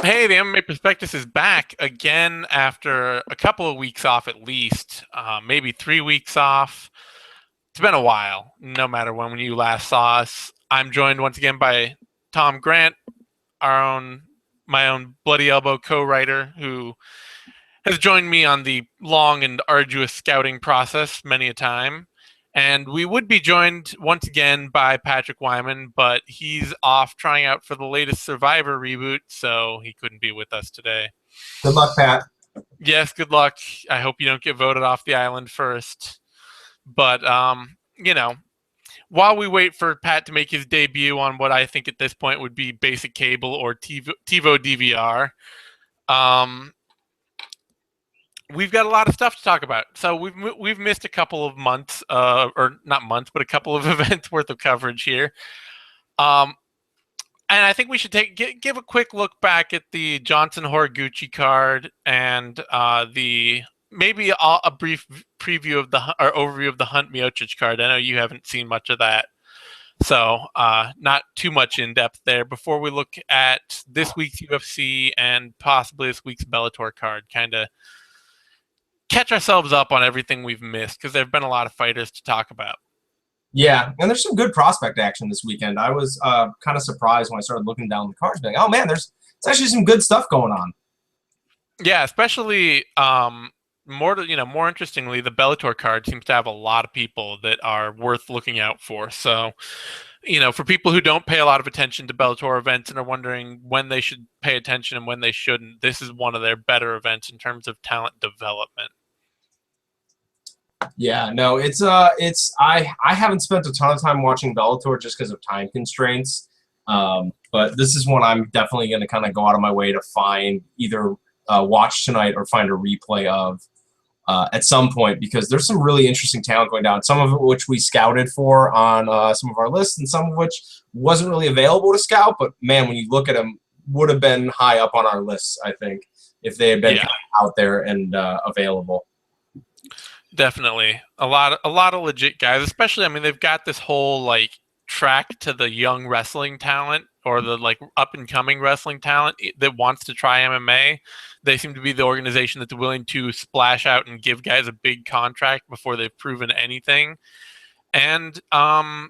Hey, the MMA Prospectus is back again after a couple of weeks off at least, maybe 3 weeks off. It's been a while, no matter when you last saw us. I'm joined once again by Tom Grant, my own Bloody Elbow co-writer, who has joined me on the long and arduous scouting process many a time. And we would be joined once again by Patrick Wyman, but he's off trying out for the latest Survivor reboot, so he couldn't be with us today. Good luck, Pat. Yes, good luck. I hope you don't get voted off the island first. But while we wait for Pat to make his debut on what I think at this point would be basic cable or TiVo DVR, um, we've got a lot of stuff to talk about. So we've missed a couple of months, or not months, but a couple of events worth of coverage here. And I think we should give a quick look back at the Johnson Horiguchi card and maybe a brief preview of or overview of the Hunt Miocic card. I know you haven't seen much of that, so not too much in depth there. Before we look at this week's UFC and possibly this week's Bellator card, kind of catch ourselves up on everything we've missed because there have been a lot of fighters to talk about. Yeah, and there's some good prospect action this weekend. I was kind of surprised when I started looking down the cards, being, oh man, there's actually some good stuff going on. Yeah, especially more interestingly, the Bellator card seems to have a lot of people that are worth looking out for. So, for people who don't pay a lot of attention to Bellator events and are wondering when they should pay attention and when they shouldn't, this is one of their better events in terms of talent development. Yeah, no, I haven't spent a ton of time watching Bellator just because of time constraints. But this is one I'm definitely going to kind of go out of my way to find, either watch tonight or find a replay of at some point, because there's some really interesting talent going down. Some of it which we scouted for on some of our lists, and some of which wasn't really available to scout. But man, when you look at them, would have been high up on our lists, I think, if they had been kind of out there and available. Definitely a lot of legit guys, especially, I mean, they've got this whole track to the young wrestling talent, or the up and coming wrestling talent that wants to try MMA. They seem to be the organization that's willing to splash out and give guys a big contract before they've proven anything. And I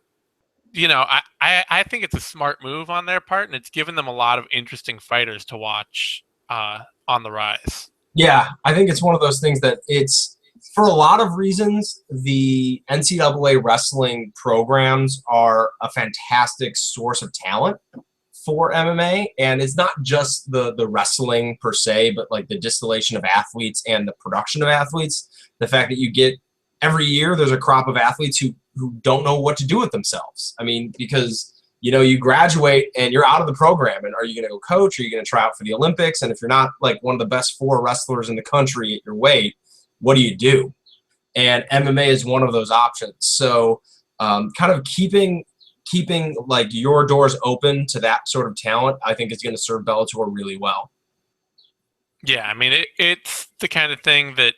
think it's a smart move on their part, and it's given them a lot of interesting fighters to watch on the rise. Yeah, I think it's one of those things that it's, for a lot of reasons, the NCAA wrestling programs are a fantastic source of talent for MMA. And it's not just the wrestling per se, but the distillation of athletes and the production of athletes. The fact that you get every year, there's a crop of athletes who don't know what to do with themselves. I mean, because you graduate and you're out of the program, and are you going to go coach? Are you going to try out for the Olympics? And if you're not one of the best 4 wrestlers in the country at your weight, what do you do? And MMA is one of those options. So kind of keeping your doors open to that sort of talent, I think is going to serve Bellator really well. Yeah, I mean, it's the kind of thing that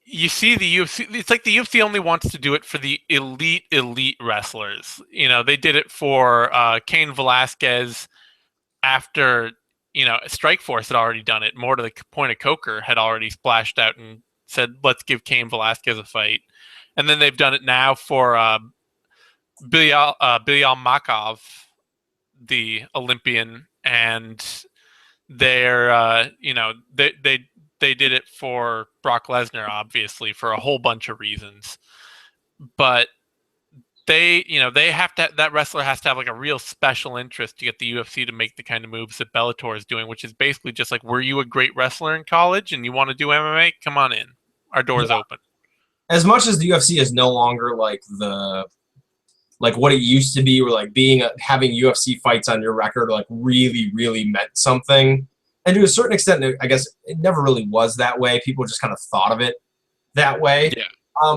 you see the UFC. It's like the UFC only wants to do it for the elite wrestlers. They did it for Cain Velasquez after Strikeforce had already done it. More to the point of Coker had already splashed out and said, let's give Cain Velasquez a fight. And then they've done it now for Bilal Makov, the Olympian, and they're they did it for Brock Lesnar, obviously, for a whole bunch of reasons. But they have to, that wrestler has to have a real special interest to get the UFC to make the kind of moves that Bellator is doing, which is basically just were you a great wrestler in college and you want to do MMA? Come on in. Our door's open. As much as the UFC is no longer what it used to be, where having UFC fights on your record really meant something. And to a certain extent, I guess it never really was that way. People just kind of thought of it that way. Yeah.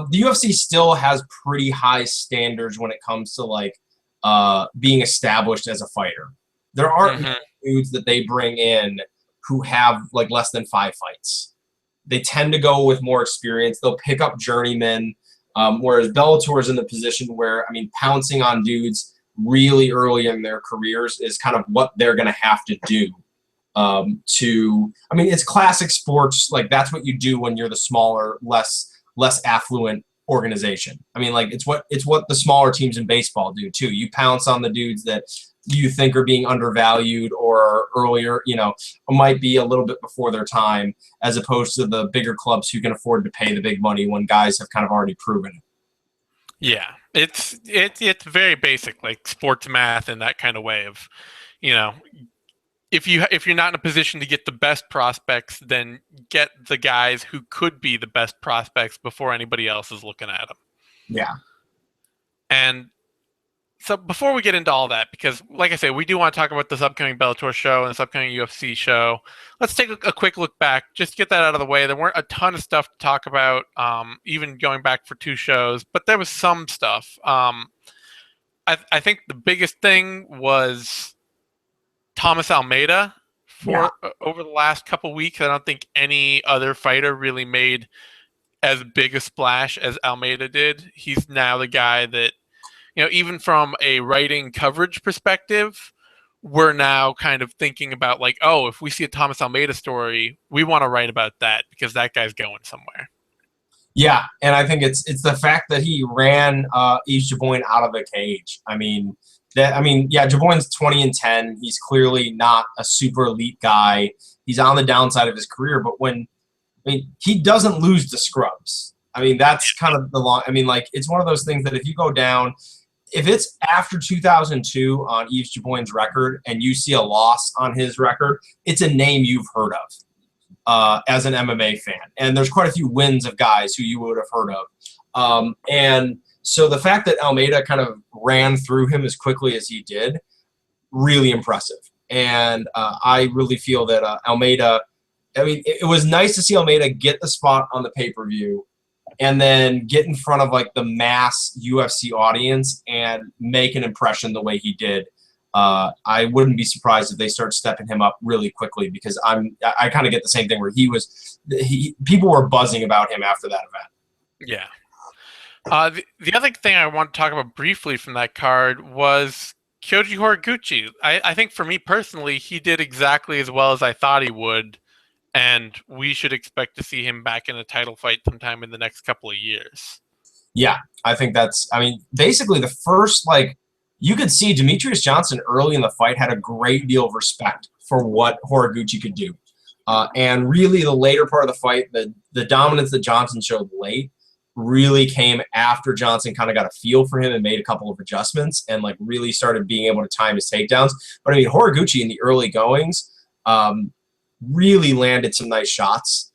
The UFC still has pretty high standards when it comes to being established as a fighter. There aren't dudes that they bring in who have less than 5 fights. They tend to go with more experience. They'll pick up journeymen, whereas Bellator is in the position where, pouncing on dudes really early in their careers is kind of what they're going to have to do to I mean it's classic sports, like that's what you do when you're the smaller, less affluent organization. I mean, like it's what the smaller teams in baseball do too. You pounce on the dudes that you think are being undervalued or earlier, might be a little bit before their time, as opposed to the bigger clubs who can afford to pay the big money when guys have kind of already proven it. Yeah, it's very basic, like sports math in that kind of way of, you know, if you're not in a position to get the best prospects, then get the guys who could be the best prospects before anybody else is looking at them. Yeah. And so before we get into all that, because like I say, we do want to talk about this upcoming Bellator show and this upcoming UFC show. Let's take a quick look back, just to get that out of the way. There weren't a ton of stuff to talk about, even going back for 2 shows, but there was some stuff. I think the biggest thing was Thomas Almeida Yeah. for over the last couple weeks. I don't think any other fighter really made as big a splash as Almeida did. He's now the guy that, even from a writing coverage perspective, we're now kind of thinking about like, oh, if we see a Thomas Almeida story, we want to write about that because that guy's going somewhere. Yeah, and I think it's the fact that he ran Yves Jaboin out of the cage. Yeah, Jaboin's 20-10. He's clearly not a super elite guy. He's on the downside of his career, but he doesn't lose the scrubs. I mean, that's kind of the long. I mean, like it's one of those things that if you go down, if it's after 2002 on Yves Jaboin's record and you see a loss on his record, it's a name you've heard of. As an MMA fan. And there's quite a few wins of guys who you would have heard of. And so the fact that Almeida kind of ran through him as quickly as he did, really impressive. And I really feel that Almeida, I mean, it was nice to see Almeida get the spot on the pay-per-view and then get in front of like the mass UFC audience and make an impression the way he did. I wouldn't be surprised if they start stepping him up really quickly because I kind of get the same thing where people were buzzing about him after that event. Yeah. The other thing I want to talk about briefly from that card was Kyoji Horiguchi. I think for me personally, he did exactly as well as I thought he would, and we should expect to see him back in a title fight sometime in the next couple of years. Yeah, I think basically the first, like, you could see Demetrius Johnson early in the fight had a great deal of respect for what Horiguchi could do. And really the later part of the fight, the dominance that Johnson showed late really came after Johnson kind of got a feel for him and made a couple of adjustments and like really started being able to time his takedowns. But I mean, Horiguchi in the early goings really landed some nice shots.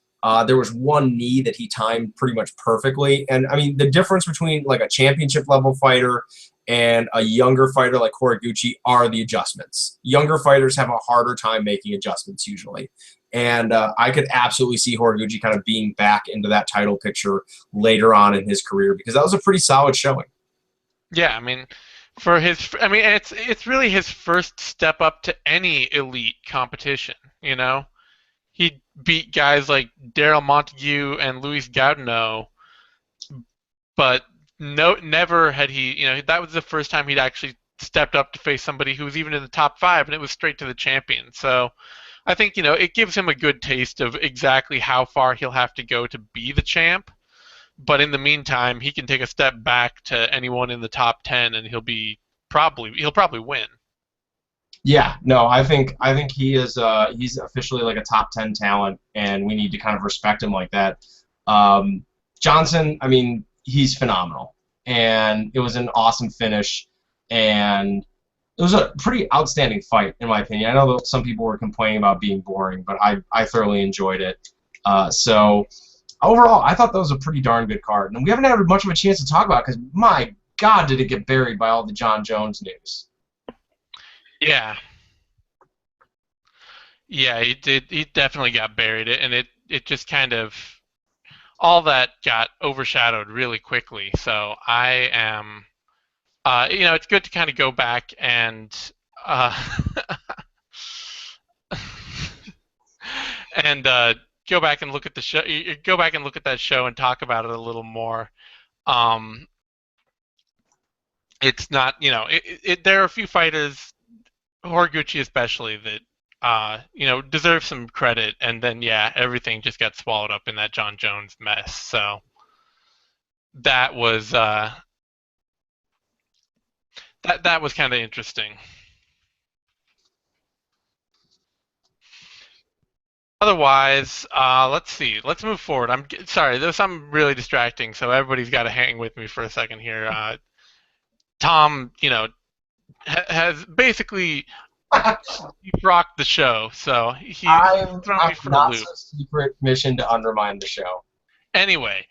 There was one knee that he timed pretty much perfectly. And I mean, the difference between like a championship level fighter and a younger fighter like Horiguchi are the adjustments. Younger fighters have a harder time making adjustments usually. And I could absolutely see Horiguchi kind of being back into that title picture later on in his career because that was a pretty solid showing. Yeah, I mean, it's really his first step up to any elite competition, He beat guys like Daryl Montague and Luis Gaudino, but never had he, that was the first time he'd actually stepped up to face somebody who was even in the top 5, and it was straight to the champion. So I think, it gives him a good taste of exactly how far he'll have to go to be the champ. But in the meantime, he can take a step back to anyone in the top 10, and he'll probably win. Yeah, no, I think he is he's officially like a top 10 talent, and we need to kind of respect him like that. Johnson, I mean, he's phenomenal, and it was an awesome finish, and it was a pretty outstanding fight in my opinion. I know that some people were complaining about being boring, but I thoroughly enjoyed it. So overall, I thought that was a pretty darn good card, and we haven't had much of a chance to talk about it because my God, did it get buried by all the John Jones news. Yeah. Yeah, he did. He definitely got buried, and it just kind of all that got overshadowed really quickly. So I am, it's good to kind of go back and uh, and go back and look at the show. Go back and look at that show and talk about it a little more. Um, it's not, there are a few fighters, Horiguchi especially, that deserves some credit. And then yeah, everything just got swallowed up in that John Jones mess. So that was that was kind of interesting. Otherwise, let's see. Let's move forward. Sorry, there's something really distracting, so everybody's got to hang with me for a second here. Tom, has basically rocked the show, so he's thrown I'm me for a not loop. so secret mission to undermine the show. Anyway,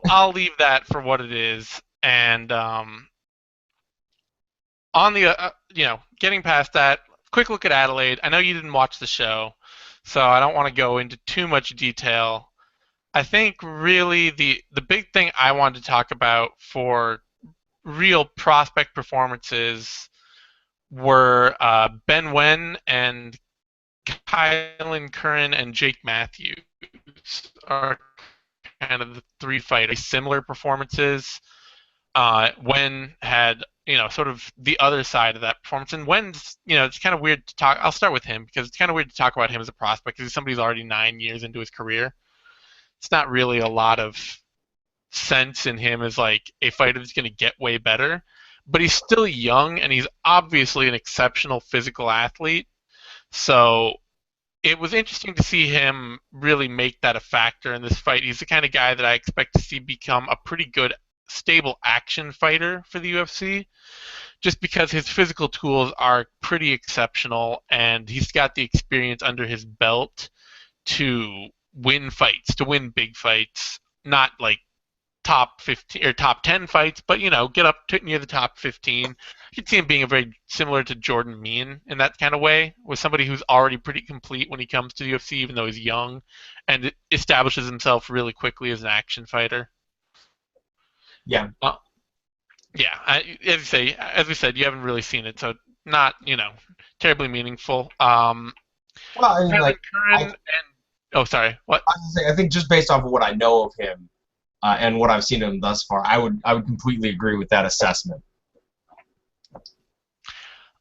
I'll leave that for what it is, and on the getting past that, quick look at Adelaide. I know you didn't watch the show, so I don't want to go into too much detail. I think really the big thing I wanted to talk about for real prospect performances were Ben Wen and Kylan Curran and Jake Matthews are kind of the three fighters. Similar performances. Wen had sort of the other side of that performance, and Wen's it's kind of weird to talk. I'll start with him because it's kind of weird to talk about him as a prospect because he's somebody who's already 9 years into his career. It's not really a lot of sense in him as like a fighter that's going to get way better, but he's still young and he's obviously an exceptional physical athlete. So it was interesting to see him really make that a factor in this fight. He's the kind of guy that I expect to see become a pretty good, stable action fighter for the UFC, just because his physical tools are pretty exceptional and he's got the experience under his belt to win fights, to win big fights, not like top 15 or top 10 fights, but get up to near the top 15. You can see him being a very similar to Jordan Mean in that kind of way, with somebody who's already pretty complete when he comes to the UFC, even though he's young, and establishes himself really quickly as an action fighter. Yeah. Uh, yeah, as we said, you haven't really seen it, so not terribly meaningful. Well, I mean, Kevin like, Curran and oh, sorry, what? I was gonna say, I think just based off of what I know of him and what I've seen of him thus far, I would completely agree with that assessment.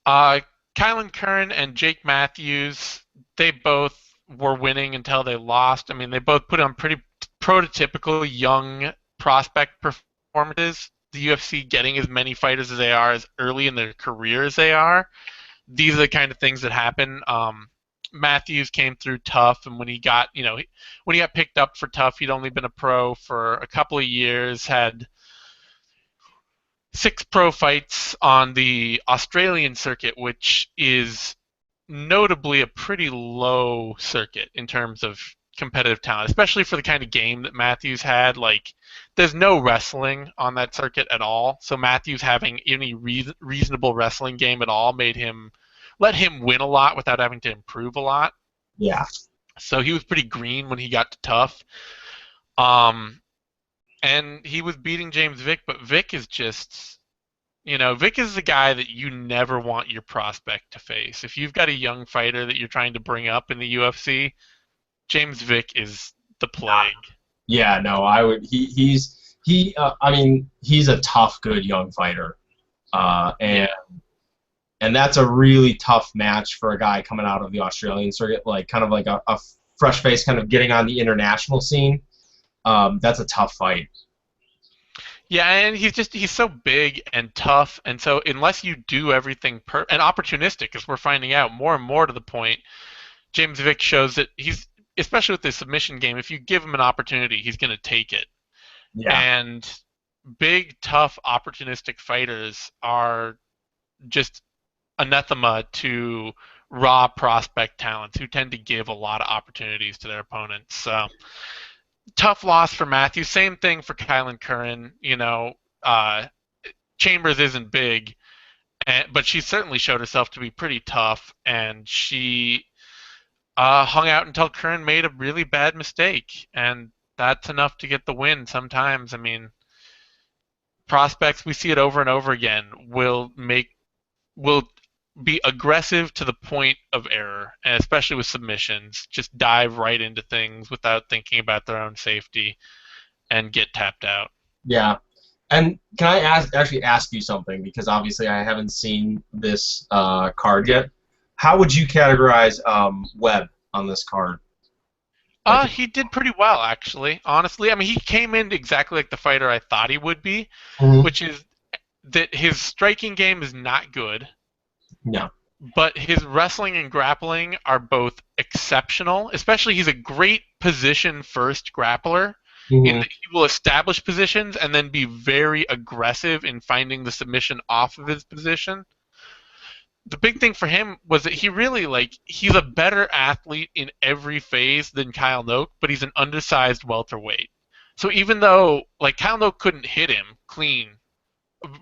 Uh, Kylan Curran and Jake Matthews, they both were winning until they lost. I mean, they both put on pretty prototypical young prospect performances. The UFC getting as many fighters as they are as early in their career as they are. These are the kind of things that happen. Matthews came through tough, and when he got picked up for tough, he'd only been a pro for a couple of years, had 6 pro fights on the Australian circuit, which is notably a pretty low circuit in terms of competitive talent, especially for the kind of game that Matthews had. Like, there's no wrestling on that circuit at all. So Matthews having any reasonable wrestling game at all let him win a lot without having to improve a lot. Yeah. So he was pretty green when he got to tough. Um, and he was beating James Vick, but Vick is just Vic is the guy that you never want your prospect to face. If you've got a young fighter that you're trying to bring up in the UFC, James Vick is the plague. Yeah, no, I would. I mean, he's a tough, good young fighter, and Yeah. and that's a really tough match for a guy coming out of the Australian circuit, like kind of like a fresh face, kind of getting on the international scene. That's a tough fight. Yeah, and he's so big and tough, and so unless you do everything and opportunistic, as we're finding out more and more to the point, James Vick shows that he's, especially with the submission game, if you give him an opportunity, he's going to take it. Yeah, And big, tough, opportunistic fighters are just anathema to raw prospect talents who tend to give a lot of opportunities to their opponents. So tough loss for Matthews. Same thing for Kylan Curran. Chambers isn't big, but she certainly showed herself to be pretty tough, and she hung out until Curran made a really bad mistake, and that's enough to get the win. Sometimes, I mean, prospects, we see it over and over again, will be aggressive to the point of error, and especially with submissions, just dive right into things without thinking about their own safety and get tapped out. yeah. And can I actually ask you something, because obviously I haven't seen this card yet. How would you categorize Webb on this card? Like, He did pretty well, actually. Honestly, I mean, he came in exactly like the fighter I thought he would be, mhm. which is that his striking game is not good, No. but his wrestling and grappling are both exceptional. Especially, he's a great position first grappler in Hmm. that he will establish positions and then be very aggressive in finding the submission off of his position. The big thing for him was that he really he's a better athlete in every phase than Kyle Noak, but he's an undersized welterweight. So even though Kyle Noak couldn't hit him clean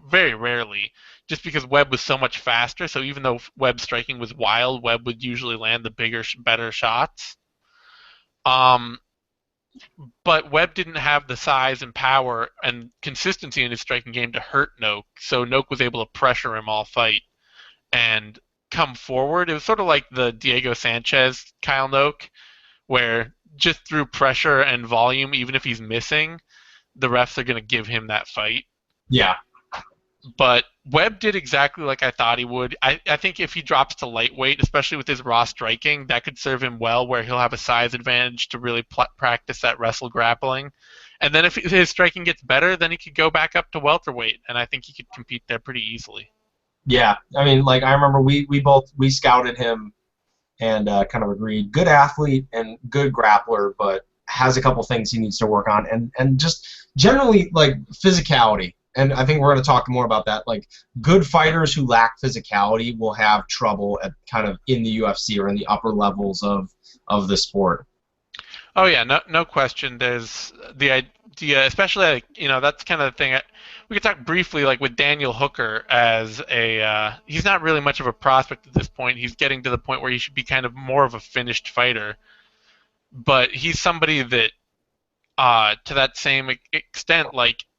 very rarely, just because Webb was so much faster. So even though Webb's striking was wild, Webb would usually land the bigger, better shots. Um, but Webb didn't have the size and power and consistency in his striking game to hurt Noak, so Noak was able to pressure him all fight and come forward. It was sort of like the Diego Sanchez Kyle Noak, where just through pressure and volume, even if he's missing, the refs are going to give him that fight. Yeah. But Webb did exactly like I thought he would. I think if he drops to lightweight, especially with his raw striking, that could serve him well, where he'll have a size advantage to really practice that wrestle grappling. And then if his striking gets better, then he could go back up to welterweight, and I think he could compete there pretty easily. Yeah. I mean, like I remember we scouted him and kind of agreed. Good athlete and good grappler, but has a couple things he needs to work on, and just generally like physicality. And I think we're going to talk more about that. Like good fighters who lack physicality will have trouble at kind of in the UFC or in the upper levels of the sport. Oh yeah, no question. There's the idea, especially that's kind of the thing. We could talk briefly with Daniel Hooker as a he's not really much of a prospect at this point. He's getting to the point where he should be kind of more of a finished fighter, but he's somebody that to that same extent,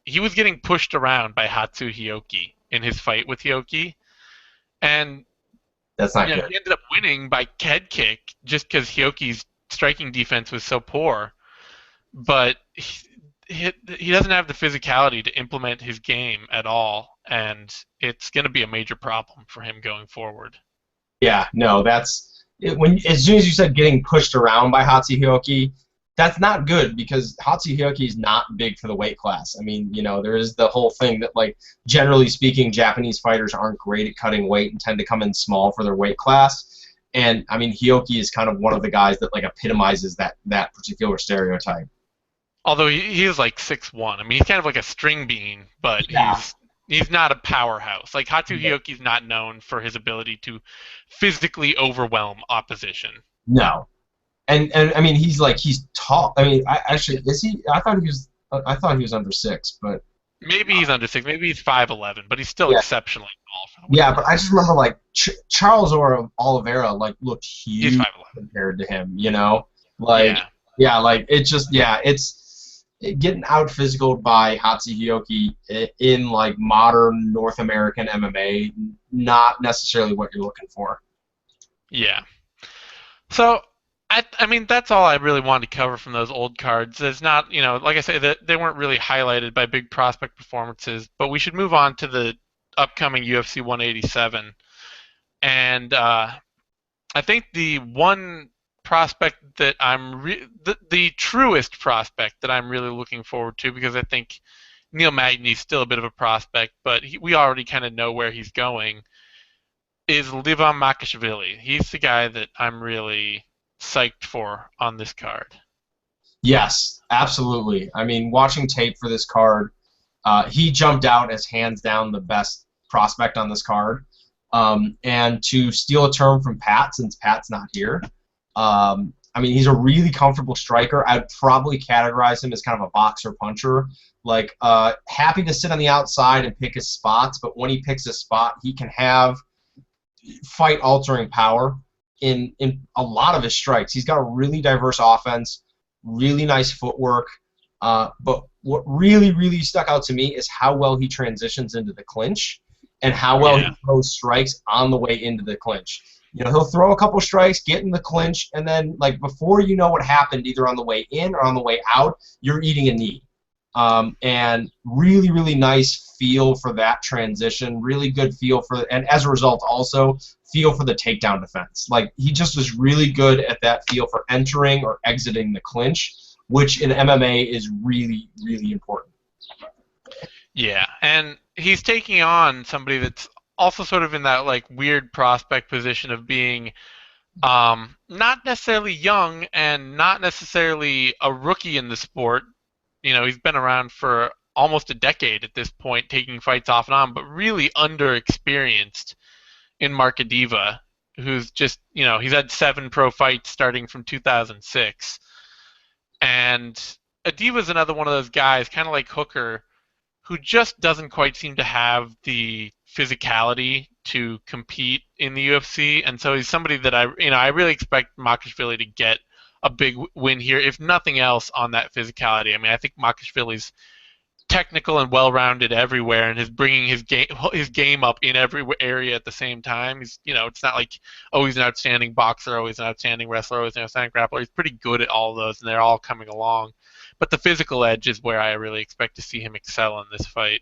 he was getting pushed around by Hatsu Hioki in his fight with Hioki, and That's not good. he ended up winning by head kick just because Hioki's striking defense was so poor. But he doesn't have the physicality to implement his game at all, and it's going to be a major problem for him going forward. Yeah, no, that's when as soon as you said getting pushed around by Hatsuhioki, that's not good because Hatsuhioki is not big for the weight class. I mean, there is the whole thing that like generally speaking, Japanese fighters aren't great at cutting weight and tend to come in small for their weight class. And I mean, Hioki is kind of one of the guys that like epitomizes that particular stereotype. Although he is 6'1". I mean, he's kind of like a string bean, but Yeah. he's not a powerhouse. Like Hatsu Hioki's not known for his ability to physically overwhelm opposition. No. And I mean he's tall. I mean, actually is he? I thought he was under 6, but Maybe he's under 6. Maybe he's 5'11", but he's still yeah, exceptionally tall for the weight yeah. But I class. just remember like Charles Oliveira like looked He's huge 5'11". compared to him. Like Yeah. yeah, like it's just yeah, it's getting out physical by Hatsuhioki in like modern North American MMA. Not necessarily what you're looking for. Yeah. So, I mean, that's all I really wanted to cover from those old cards. There's not, like I say, that they weren't really highlighted by big prospect performances. But we should move on to the upcoming UFC 187. And I think the one prospect that the truest prospect that I'm really looking forward to, because I think Neil Magny's still a bit of a prospect, but we already kind of know where he's going, is Livam Makashvili. He's the guy that I'm really psyched for on this card. Yes, absolutely. I mean, watching tape for this card, he jumped out as hands down the best prospect on this card. And to steal a term from Pat, since Pat's not here, I mean, he's a really comfortable striker. I'd probably categorize him as kind of a boxer puncher. Like, happy to sit on the outside and pick his spots, but when he picks a spot, he can have fight-altering power in a lot of his strikes. He's got a really diverse offense, really nice footwork. But what really, really stuck out to me is how well he transitions into the clinch and how well he throws strikes on the way into the clinch. He'll throw a couple strikes, get in the clinch, and then, like, before you know what happened, either on the way in or on the way out, you're eating a knee. And really, really nice feel for that transition, really good feel for, and as a result also feel for the takedown defense. Like, he just was really good at that feel for entering or exiting the clinch, which in MMA is really, really important. Yeah, and he's taking on somebody that's also sort of in that like weird prospect position of being not necessarily young and not necessarily a rookie in the sport. You know, he's been around for almost a decade at this point, taking fights off and on, but really underexperienced in Markadiva, who's just, you know, he's had 7 pro fights starting from 2006. And Adiva's another one of those guys, kind of like Hooker, who just doesn't quite seem to have the physicality to compete in the UFC, and so he's somebody that I really expect Makashvili to get a big win here, if nothing else, on that physicality. I mean, I think Makashvili's technical and well-rounded everywhere, and is bringing his game up in every area at the same time. He's, you know, it's not like, oh, he's an outstanding boxer, oh, he's an outstanding wrestler, oh, he's an outstanding grappler. He's pretty good at all of those, and they're all coming along. But the physical edge is where I really expect to see him excel in this fight.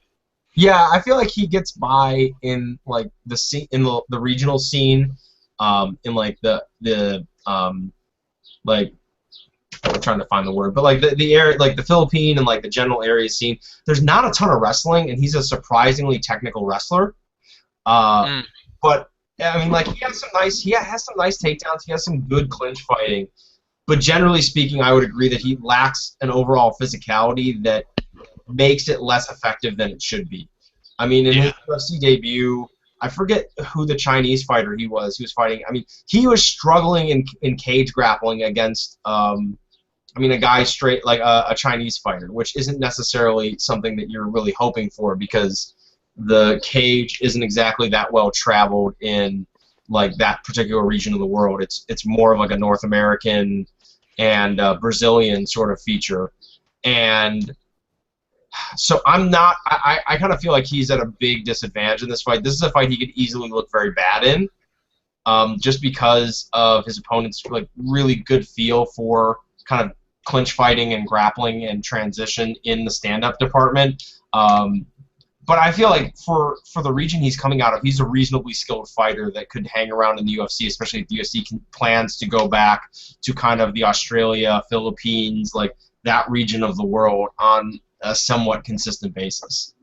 Yeah, I feel like he gets by in like the scene, in the regional scene, in like the like, I'm trying to find the word, but like the area, like the Philippine and like the general area scene. There's not a ton of wrestling, and he's a surprisingly technical wrestler. Mm. But I mean, like, he has some nice takedowns. He has some good clinch fighting. But generally speaking, I would agree that he lacks an overall physicality that makes it less effective than it should be. I mean, in his UFC debut, I forget who the Chinese fighter he was. He was fighting. I mean, he was struggling in cage grappling against, I mean, a guy straight like a Chinese fighter, which isn't necessarily something that you're really hoping for because the cage isn't exactly that well traveled in like that particular region of the world. It's more of like a North American and Brazilian sort of feature, and so I kind of feel like he's at a big disadvantage in this fight. This is a fight he could easily look very bad in, just because of his opponent's like really good feel for kind of clinch fighting and grappling and transition in the stand-up department. But I feel like for the region he's coming out of, he's a reasonably skilled fighter that could hang around in the UFC, especially if the UFC plans to go back to kind of the Australia, Philippines, like that region of the world on a somewhat consistent basis.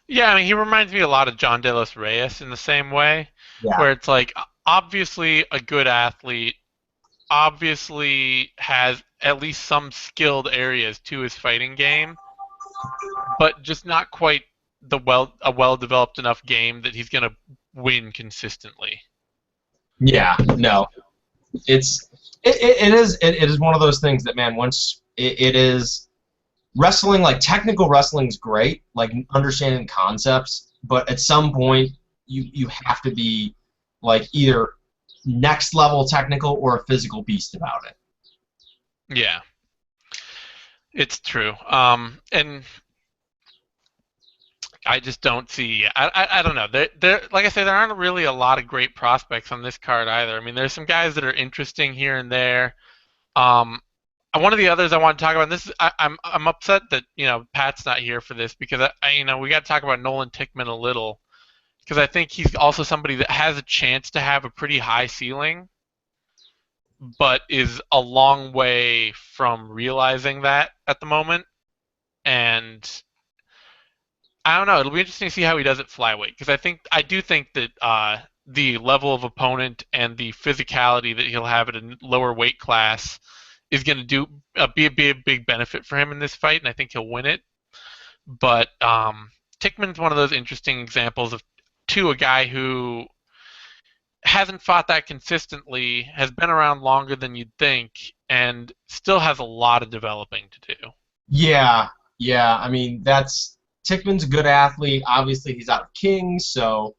Yeah, I mean, he reminds me a lot of John De Los Reyes in the same way, Yeah. where it's like obviously a good athlete, obviously has at least some skilled areas to his fighting game, but just not quite a well-developed enough game that he's going to win consistently. Yeah, no. It is one of those things that, man, once it is wrestling, like technical wrestling is great, like understanding concepts, but at some point you have to be like either next level technical or a physical beast about it. Yeah, it's true. And I just don't see. I don't know. There, like I said, there aren't really a lot of great prospects on this card either. I mean, there's some guys that are interesting here and there. Um, one of the others I want to talk about. And this is, I'm upset that Pat's not here for this because we got to talk about Nolan Tickman a little because I think he's also somebody that has a chance to have a pretty high ceiling, but is a long way from realizing that at the moment. And I don't know. It'll be interesting to see how he does at flyweight because I do think that the level of opponent and the physicality that he'll have at a lower weight class is going to be a big benefit for him in this fight, and I think he'll win it. But Tickman's one of those interesting examples of a guy who hasn't fought that consistently, has been around longer than you'd think, and still has a lot of developing to do. Yeah, yeah. I mean, Tickman's a good athlete. Obviously, he's out of Kings, so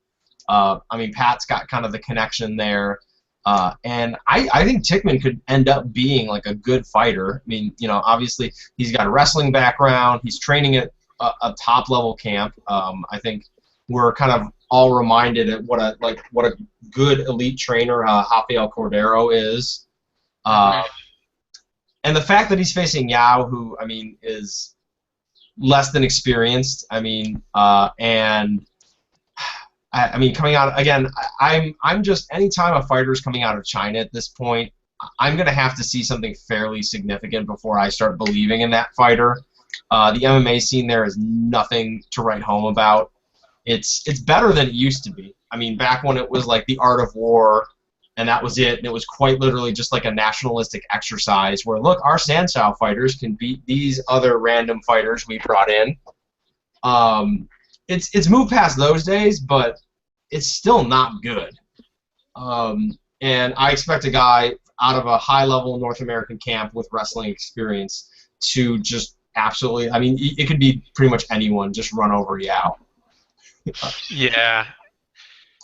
I mean, Pat's got kind of the connection there. And I think Tickman could end up being like a good fighter. I mean, obviously he's got a wrestling background. He's training at a top level camp. I think we're kind of all reminded of what a good elite trainer Rafael Cordero is. And the fact that he's facing Yao, who I mean is less than experienced. I mean, and I mean, coming out again, I'm just anytime a fighter's coming out of China at this point, I'm gonna have to see something fairly significant before I start believing in that fighter. The MMA scene there is nothing to write home about. It's better than it used to be. I mean, back when it was like the art of war, and that was it. And it was quite literally just like a nationalistic exercise where, look, our Sanshao fighters can beat these other random fighters we brought in. It's moved past those days, but it's still not good. And I expect a guy out of a high-level North American camp with wrestling experience to just absolutely, I mean, it could be pretty much anyone, just run over Yao. Yeah,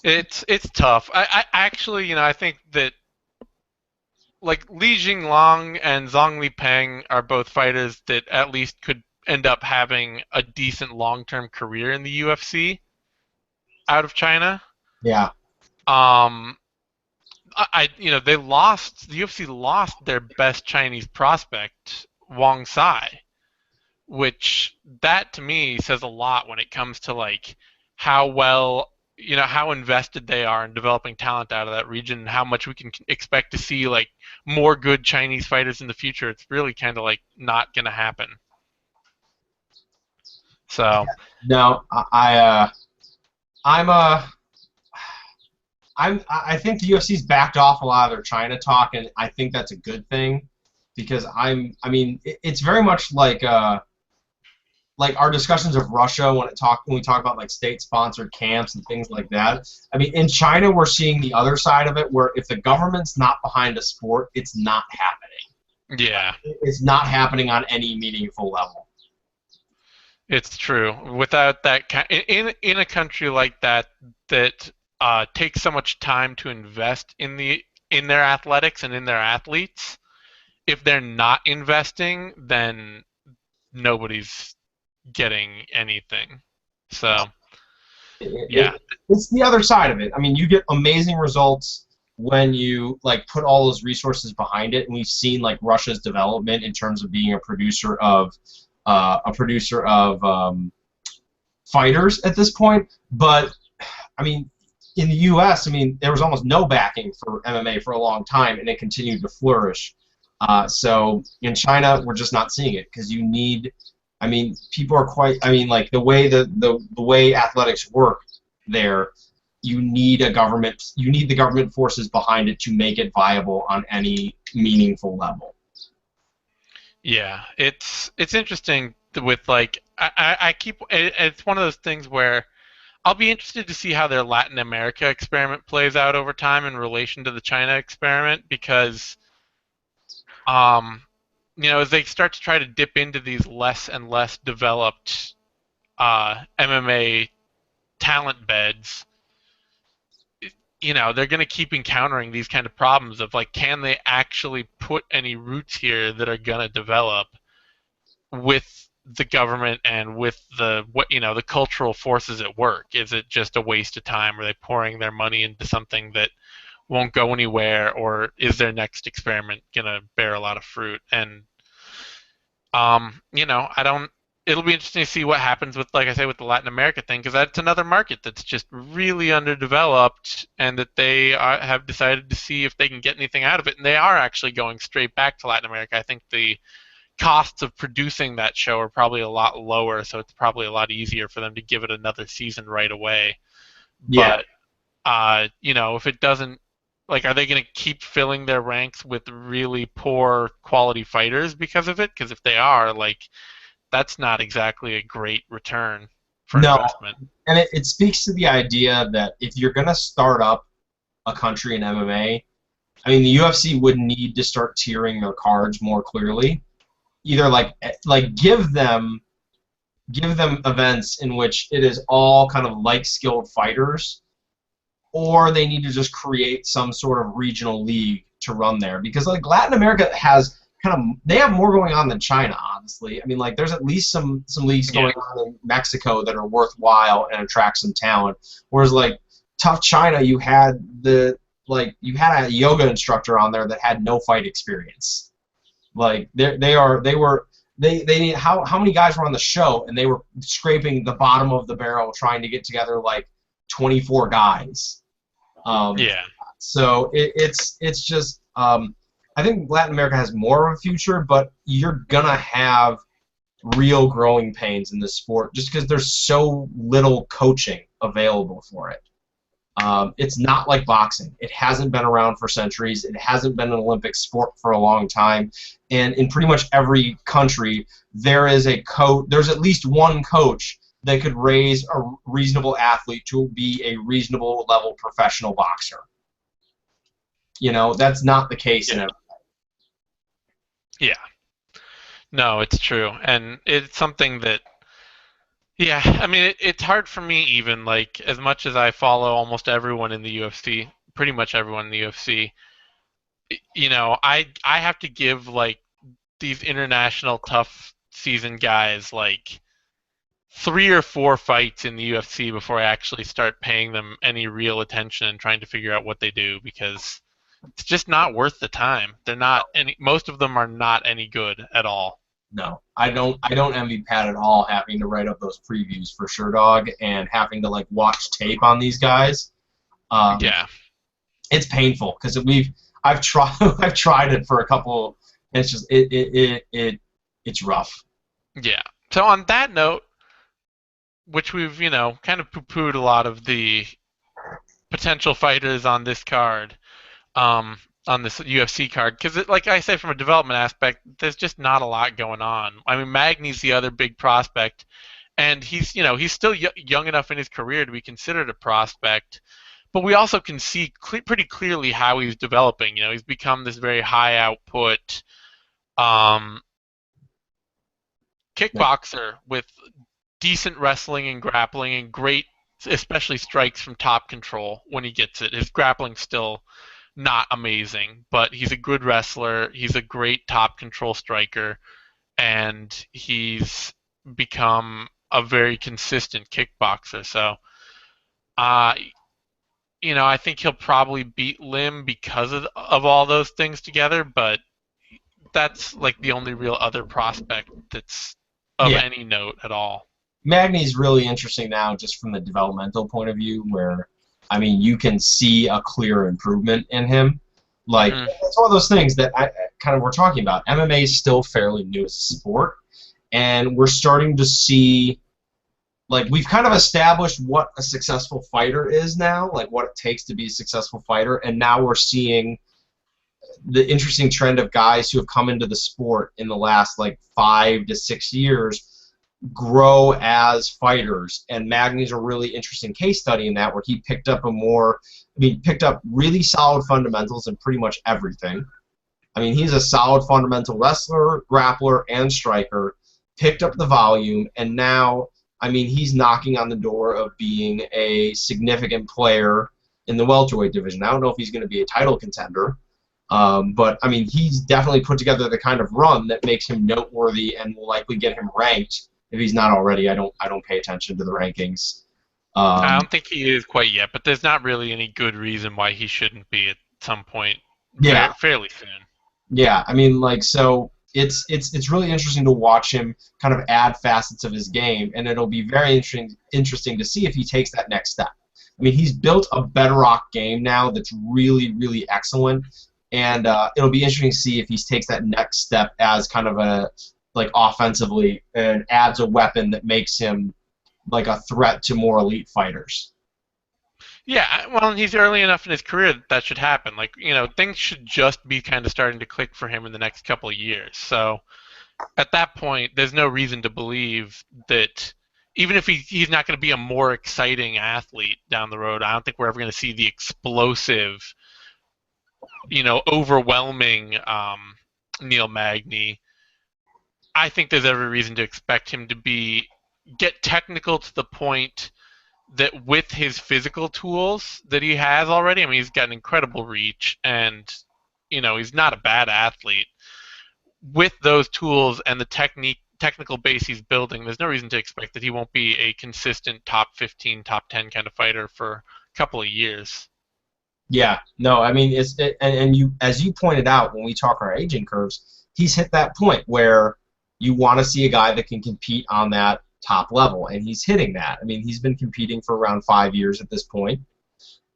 it's tough. I actually, I think that like Li Jinglong and Zhong Li Peng are both fighters that at least could end up having a decent long-term career in the UFC out of China. Yeah. Um, they lost, the UFC lost their best Chinese prospect, Wang Sai, which that to me says a lot when it comes to like how well, how invested they are in developing talent out of that region and how much we can expect to see like more good Chinese fighters in the future. It's really kind of like not going to happen. So, No, I'm I think the UFC's backed off a lot of their China talk, and I think that's a good thing because I mean, it's very much like our discussions of Russia when we talk about like state-sponsored camps and things like that. I mean, in China, we're seeing the other side of it, where if the government's not behind a sport, it's not happening. yeah, It's not happening on any meaningful level. it's true. Without that, in a country like that takes so much time to invest in their athletics and in their athletes, if they're not investing, then nobody's getting anything. So, yeah. It's the other side of it. I mean, you get amazing results when you like put all those resources behind it, and we've seen like Russia's development in terms of being a producer of fighters at this point. But I mean, in the U.S., I mean, there was almost no backing for MMA for a long time, and it continued to flourish. So in China, we're just not seeing it because you need. I mean, people are quite. I mean, like the way the way athletics work there, you need a government. You need the government forces behind it to make it viable on any meaningful level. Yeah, it's interesting with like I keep it's one of those things where I'll be interested to see how their Latin America experiment plays out over time in relation to the China experiment because as they start to try to dip into these less and less developed MMA talent beds, they're going to keep encountering these kind of problems of like, can they actually put any roots here that are going to develop with the government and with the cultural forces at work? Is it just a waste of time? Are they pouring their money into something that won't go anywhere, or is their next experiment gonna bear a lot of fruit? And I don't. It'll be interesting to see what happens with, like I say, with the Latin America thing, because that's another market that's just really underdeveloped, and that they have decided to see if they can get anything out of it, and they are actually going straight back to Latin America. I think the costs of producing that show are probably a lot lower, so it's probably a lot easier for them to give it another season right away. Yeah. But if it doesn't, like, are they going to keep filling their ranks with really poor quality fighters because of it? Because if they are, like, that's not exactly a great return for investment. And it speaks to the idea that if you're going to start up a country in MMA, I mean, the UFC would need to start tiering their cards more clearly. Either like give them events in which it is all kind of like skilled fighters, or they need to just create some sort of regional league to run there, because like Latin America has they have more going on than China, honestly. I mean, like there's at least some leagues going on in Mexico that are worthwhile and attract some talent. Whereas like tough China, you had a yoga instructor on there that had no fight experience. Like they were they need how many guys were on the show and they were scraping the bottom of the barrel trying to get together like 24 guys. Um, Yeah. so it's just I think Latin America has more of a future, but you're gonna have real growing pains in this sport just because there's so little coaching available for it. It's not like boxing. It hasn't been around for centuries. It hasn't been an Olympic sport for a long time. And in pretty much every country, there is a coach. There's at least one coach that could raise a reasonable athlete to be a reasonable level professional boxer. You know, that's not the case in Yeah. every. Yeah. No, it's true. And it's something that, yeah, I mean, it's hard for me even, like, as much as I follow almost everyone in the UFC, pretty much everyone in the UFC, I have to give, like, these international tough season guys, like, 3 or 4 fights in the UFC before I actually start paying them any real attention and trying to figure out what they do because it's just not worth the time. They're not any. Most of them are not any good at all. No, I don't. I don't envy Pat at all having to write up those previews for Sure Dog and having to like watch tape on these guys. Um, Yeah, it's painful because I've tried I've tried it for a couple. And it's just it's rough. yeah. So on that note, which we've kind of poo-pooed a lot of the potential fighters on this card, on this UFC card, because like I said, from a development aspect, there's just not a lot going on. I mean, Magny's the other big prospect, and he's still young enough in his career to be considered a prospect. But we also can see pretty clearly how he's developing. He's become this very high output um, kickboxer with decent wrestling and grappling and great, especially strikes from top control when he gets it. His grappling's still not amazing, but he's a good wrestler. He's a great top control striker, and he's become a very consistent kickboxer. So, uh, I think he'll probably beat Lim because of all those things together, but that's like the only real other prospect that's of Yeah, any note at all. Magny's really interesting now, just from the developmental point of view, where I mean you can see a clear improvement in him. Like Hmm. it's one of those things that I kind of we're talking about. MMA is still fairly new as a sport, and we're starting to see like we've kind of established what a successful fighter is now, like what it takes to be a successful fighter, and now we're seeing the interesting trend of guys who have come into the sport in the last like 5 to 6 years grow as fighters. And Magny's a really interesting case study in that, where he picked up picked up really solid fundamentals in pretty much everything. I mean, he's a solid fundamental wrestler, grappler, and striker, picked up the volume, and now, I mean, he's knocking on the door of being a significant player in the welterweight division. I don't know if he's going to be a title contender, but I mean, he's definitely put together the kind of run that makes him noteworthy and will likely get him ranked if he's not already. I don't pay attention to the rankings. I Um, don't think he is quite yet, but there's not really any good reason why he shouldn't be at some point yeah, fairly soon. yeah. I mean, like, so it's really interesting to watch him kind of add facets of his game, and it'll be very interesting to see if he takes that next step. I mean, he's built a bedrock game now that's really, really excellent, and it'll be interesting to see if he takes that next step as kind of a like offensively and adds a weapon that makes him like a threat to more elite fighters. Yeah, well, he's early enough in his career that that should happen. Like, things should just be kind of starting to click for him in the next couple of years. So at that point, there's no reason to believe that even if he's not going to be a more exciting athlete down the road, I don't think we're ever going to see the explosive, overwhelming Neil Magny. I think there's every reason to expect him to get technical to the point that with his physical tools that he has already, I mean, he's got an incredible reach and, he's not a bad athlete. With those tools and the technical base he's building, there's no reason to expect that he won't be a consistent top 15, top 10 kind of fighter for a couple of years. Yeah, no, I mean and you as you pointed out when we talk our aging curves, he's hit that point where You want to see a guy that can compete on that top level, and he's hitting that. I mean, he's been competing for around 5 years at this point,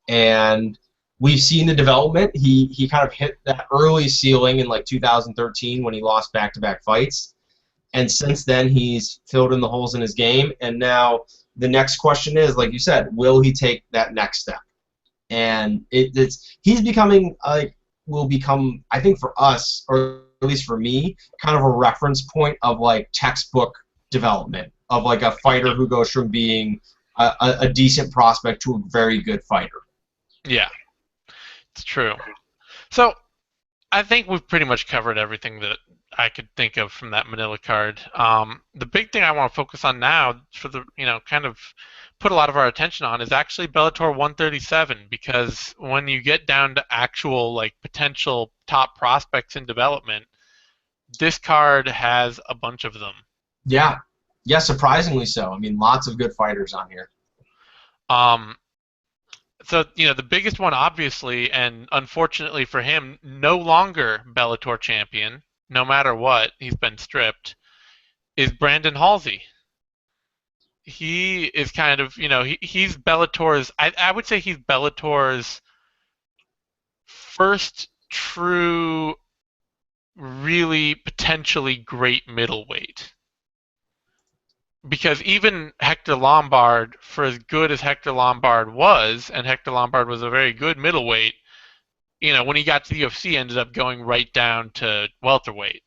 and we've seen the development. He kind of hit that early ceiling in like 2013 when he lost back-to-back fights, and since then he's filled in the holes in his game. And now the next question is, like you said, will he take that next step? And he's becoming like will become, I think, for us, or at least for me, kind of a reference point of like textbook development of like a fighter who goes from being a decent prospect to a very good fighter. Yeah, it's true. So I think we've pretty much covered everything that I could think of from that Manila card. The big thing I want to focus on now, for the kind of put a lot of our attention on, is actually Bellator 137, because when you get down to actual like potential top prospects in development, this card has a bunch of them. Yeah, yeah, surprisingly so. I mean, lots of good fighters on here. Um, so the biggest one, obviously, and unfortunately for him, no longer Bellator champion, no matter what, he's been stripped, is Brandon Halsey. He is kind of, he's Bellator's, I would say he's Bellator's first true, really potentially great middleweight. Because even Hector Lombard, for as good as Hector Lombard was, and Hector Lombard was a very good middleweight, when he got to the UFC, ended up going right down to welterweight.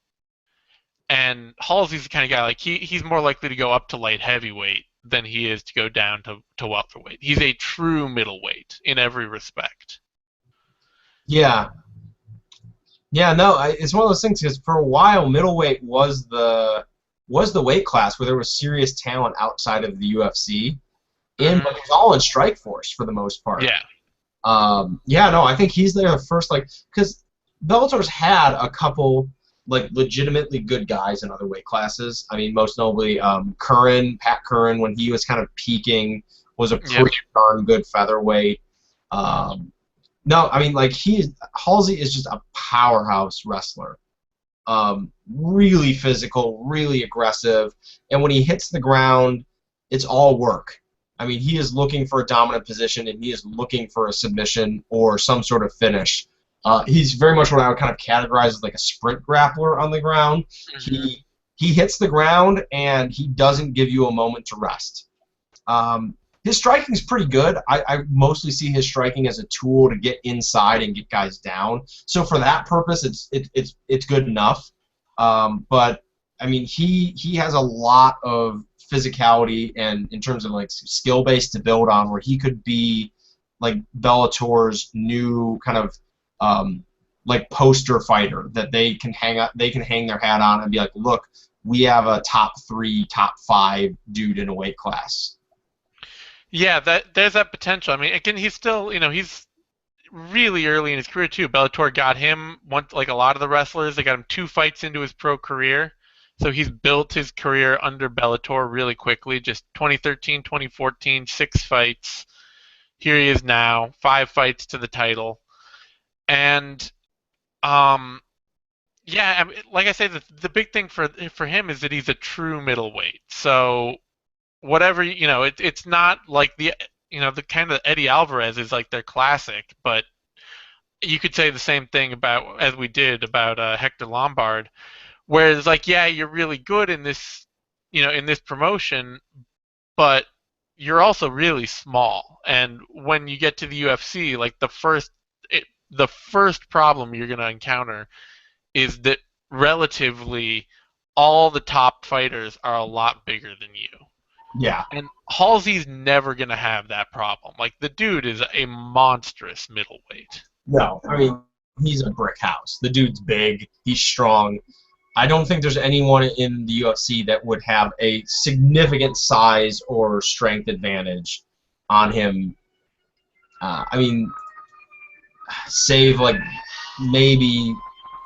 And Halsey's the kind of guy, like, he's more likely to go up to light heavyweight than he is to go down to welterweight. He's a true middleweight in every respect. Yeah. Yeah, no, it's one of those things, because for a while, middleweight was the weight class where there was serious talent outside of the UFC, but it was all in Strikeforce for the most part. Yeah. Yeah, no, I think he's there the first, like, because Bellator's had a couple like legitimately good guys in other weight classes. I mean, most notably, Pat Curran, when he was kind of peaking, was a pretty darn good featherweight. No, I mean, like, Halsey is just a powerhouse wrestler. Really physical, really aggressive, and when he hits the ground, it's all work. I mean, he is looking for a dominant position, and he is looking for a submission or some sort of finish. He's very much what I would kind of categorize as like a sprint grappler on the ground. He hits the ground, and he doesn't give you a moment to rest. His striking is pretty good. I mostly see his striking as a tool to get inside and get guys down. So for that purpose, it's good enough. But I mean, he has a lot of physicality and in terms of like skill base to build on, where he could be like Bellator's new kind of like poster fighter that they can hang their hat on and be like, look, we have a top 3, top 5 dude in a weight class. Yeah, there's that potential. I mean, again, he's still, he's really early in his career too. Bellator got him, like a lot of the wrestlers, they got him 2 fights into his pro career. So he's built his career under Bellator really quickly. Just 2013, 2014, 6 fights. Here he is now, 5 fights to the title. And yeah, I mean, like I say, the big thing for him is that he's a true middleweight. So whatever, it's not like the kind of Eddie Alvarez is like their classic, but you could say the same thing as we did about Hector Lombard, whereas like, yeah, you're really good in this, in this promotion, but you're also really small. And when you get to the UFC, like the first problem you're going to encounter is that relatively all the top fighters are a lot bigger than you. Yeah. And Halsey's never going to have that problem. Like, the dude is a monstrous middleweight. No, I mean, he's a brick house. The dude's big. He's strong. I don't think there's anyone in the UFC that would have a significant size or strength advantage on him. I mean, save like maybe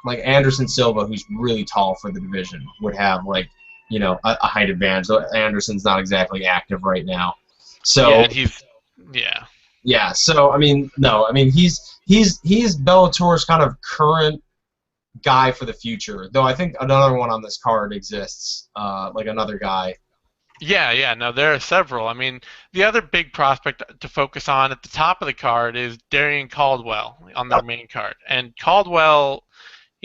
like Anderson Silva, who's really tall for the division, would have like a height advantage. So Anderson's not exactly active right now. So yeah, and yeah. Yeah, so I mean, no, I mean he's Bellator's kind of current guy for the future. Though I think another one on this card exists, like another guy. Yeah, yeah, no, there are several. I mean, the other big prospect to focus on at the top of the card is Darian Caldwell on their Yep. main card. And Caldwell,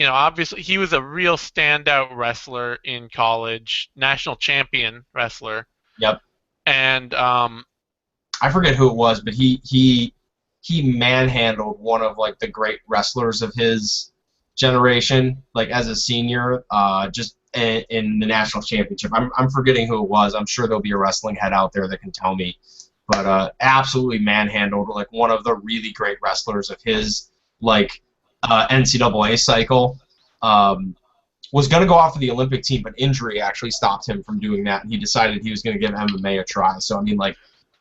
obviously he was a real standout wrestler in college, national champion wrestler. Yep. And I forget who it was, but he manhandled one of like the great wrestlers of his generation, like as a senior, just in the national championship. I'm forgetting who it was. I'm sure there'll be a wrestling head out there that can tell me, but absolutely manhandled like one of the really great wrestlers of his like NCAA cycle. Was going to go off of the Olympic team, but injury actually stopped him from doing that, and he decided he was going to give MMA a try. So I mean, like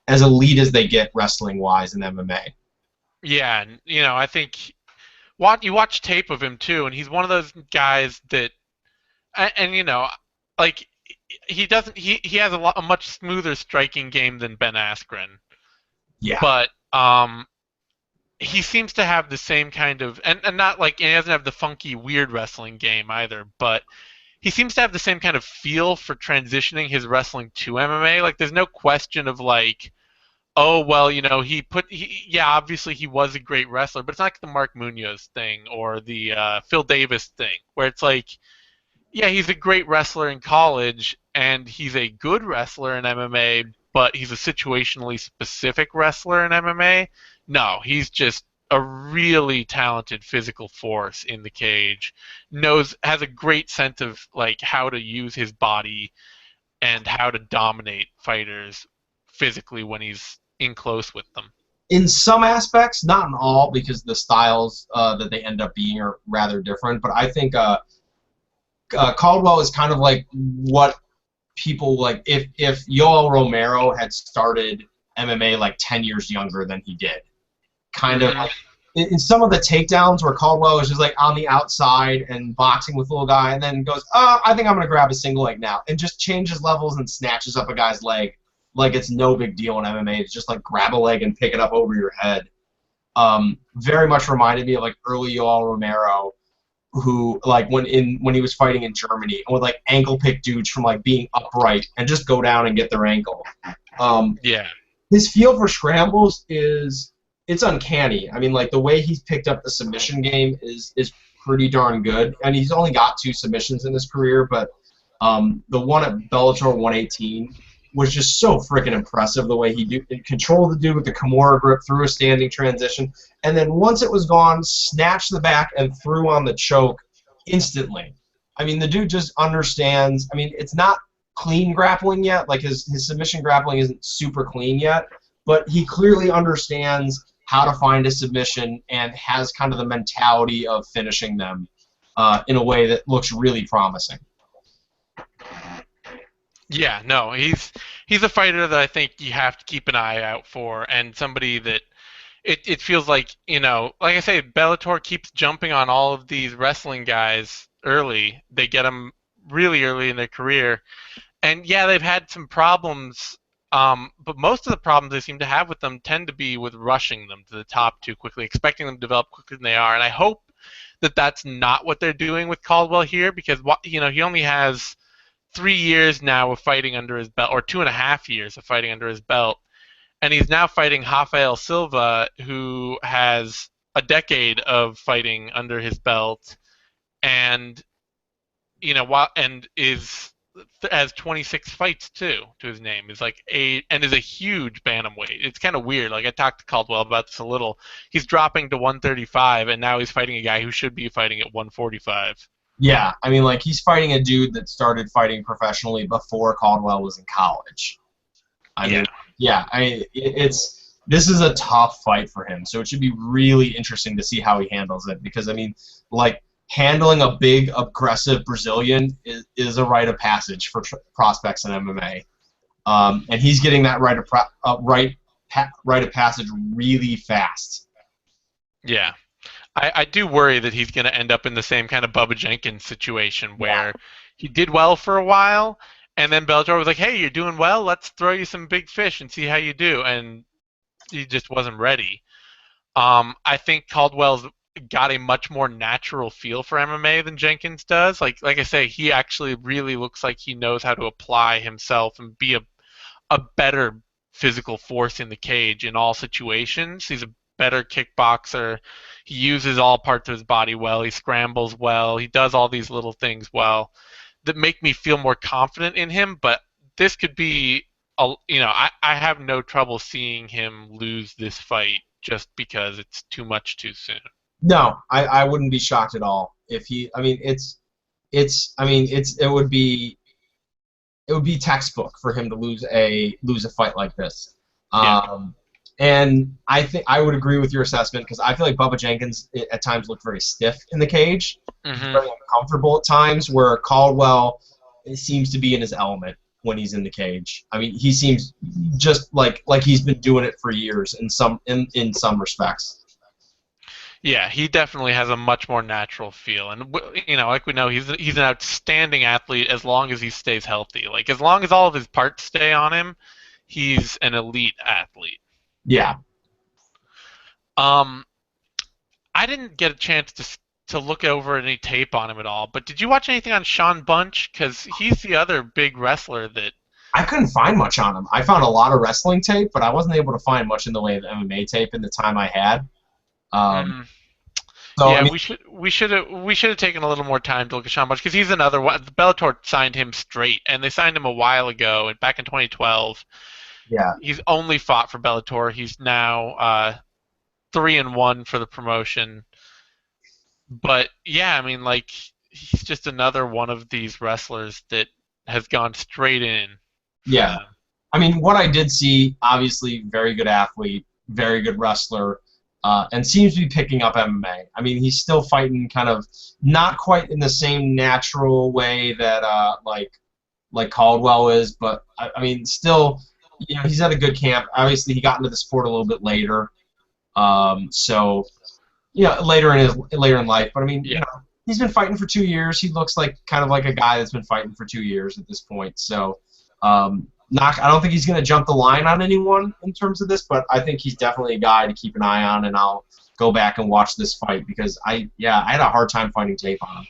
as elite as they get wrestling wise in MMA. yeah, and, I think you watch tape of him too, and he's one of those guys that, and like he doesn't he has a much smoother striking game than Ben Askren, Yeah. but he seems to have the same kind of and not like and he doesn't have the funky weird wrestling game either, but he seems to have the same kind of feel for transitioning his wrestling to MMA. Like there's no question of like, oh well, yeah, obviously he was a great wrestler, but it's not like the Mark Munoz thing or the Phil Davis thing where it's like, yeah, he's a great wrestler in college and he's a good wrestler in MMA, but he's a situationally specific wrestler in MMA. No, he's just a really talented physical force in the cage. Has a great sense of like how to use his body and how to dominate fighters physically when he's in close with them. In some aspects, not in all, because the styles that they end up being are rather different. But I think Caldwell is kind of like what people like if Yoel Romero had started MMA like 10 years younger than he did. Kind of Mm-hmm. like in some of the takedowns where Caldwell is just like on the outside and boxing with the little guy and then goes, oh, I think I'm going to grab a single leg now, and just changes levels and snatches up a guy's leg like it's no big deal in MMA. It's just like grab a leg and pick it up over your head. Very much reminded me of like early Yoel Romero, who like when he was fighting in Germany and would like ankle pick dudes from like being upright and just go down and get their ankle. Um, Yeah. his feel for scrambles is it's uncanny. I mean, like the way he's picked up the submission game is pretty darn good. And he's only got 2 submissions in his career, but the one at Bellator 118 was just so freaking impressive. The way he controlled the dude with the Kimura grip through a standing transition, and then once it was gone, snatched the back and threw on the choke instantly. I mean, the dude just understands. I mean, it's not clean grappling yet. Like his submission grappling isn't super clean yet, but he clearly understands how to find a submission and has kind of the mentality of finishing them in a way that looks really promising. Yeah, no, he's a fighter that I think you have to keep an eye out for, and somebody that it feels like, like I say, Bellator keeps jumping on all of these wrestling guys early. They get them really early in their career, and yeah, they've had some problems. But most of the problems they seem to have with them tend to be with rushing them to the top too quickly, expecting them to develop quicker than they are. And I hope that that's not what they're doing with Caldwell here, because he only has 3 years now of fighting under his belt, or 2.5 years of fighting under his belt, and he's now fighting Rafael Silva, who has a decade of fighting under his belt, and and has 26 fights too to his name. Is like and is a huge bantamweight. It's kind of weird. Like I talked to Caldwell about this a little. He's dropping to 135, and now he's fighting a guy who should be fighting at 145. Yeah, I mean, like he's fighting a dude that started fighting professionally before Caldwell was in college. I Yeah. mean, yeah, it's this is a tough fight for him, so it should be really interesting to see how he handles it. Because I mean, like handling a big, aggressive Brazilian is a rite of passage for prospects in MMA, and he's getting that rite of passage really fast. Yeah. I do worry that he's going to end up in the same kind of Bubba Jenkins situation Yeah. where he did well for a while, and then Bellator was like, "Hey, you're doing well. Let's throw you some big fish and see how you do." And he just wasn't ready. I think Caldwell's got a much more natural feel for MMA than Jenkins does. Like I say, he actually really looks like he knows how to apply himself and be a better physical force in the cage in all situations. He's a better kickboxer. He uses all parts of his body well. He scrambles well. He does all these little things well that make me feel more confident in him. But this could be, I have no trouble seeing him lose this fight just because it's too much too soon. No, I wouldn't be shocked at all if he. I mean, it would be textbook for him to lose a fight like this. Yeah. And I think I would agree with your assessment because I feel like Bubba Jenkins at times looked very stiff in the cage, Hmm. very uncomfortable at times. Where Caldwell seems to be in his element when he's in the cage. I mean, he seems just like he's been doing it for years in some respects. Yeah, he definitely has a much more natural feel, and like we know, he's an outstanding athlete as long as he stays healthy. Like as long as all of his parts stay on him, he's an elite athlete. Yeah. Um, I didn't get a chance to look over any tape on him at all, but did you watch anything on Sean Bunch? Because he's the other big wrestler that. I couldn't find much on him. I found a lot of wrestling tape, but I wasn't able to find much in the way of MMA tape in the time I had. Um, Mm, so I yeah, mean, we should have taken a little more time to look at Sean Bunch because he's another one. Bellator signed him straight, and they signed him a while ago, and back in 2012. yeah, He's only fought for Bellator. He's now 3-1 for the promotion. But yeah, I mean, like he's just another one of these wrestlers that has gone straight in for yeah. them. I mean, what I did see, obviously, very good athlete, very good wrestler, and seems to be picking up MMA. I mean, he's still fighting kind of not quite in the same natural way that like Caldwell is, but I mean, still, he's at a good camp. Obviously, he got into the sport a little bit later, so later in life. But I mean, Yeah, he's been fighting for 2 years. He looks like kind of like a guy that's been fighting for 2 years at this point. So, I don't think he's going to jump the line on anyone in terms of this, but I think he's definitely a guy to keep an eye on, and I'll go back and watch this fight because I had a hard time finding tape on him.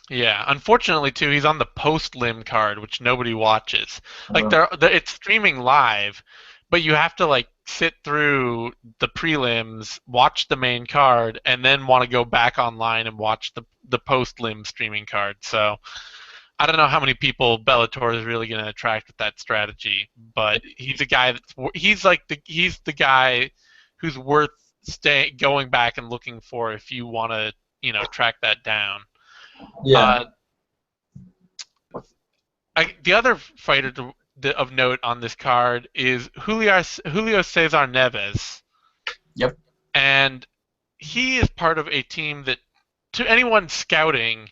yeah. Unfortunately, too, he's on the post limb card, which nobody watches. Like Uh, it's streaming live, but you have to like sit through the prelims, watch the main card, and then want to go back online and watch the post limb streaming card. So I don't know how many people Bellator is really going to attract with that strategy, but he's a guy he's the guy who's worth going back and looking for if you want to track that down. yeah. Uh, the other fighter of note on this card is Julio Cesar Neves, Yep. and he is part of a team that to anyone scouting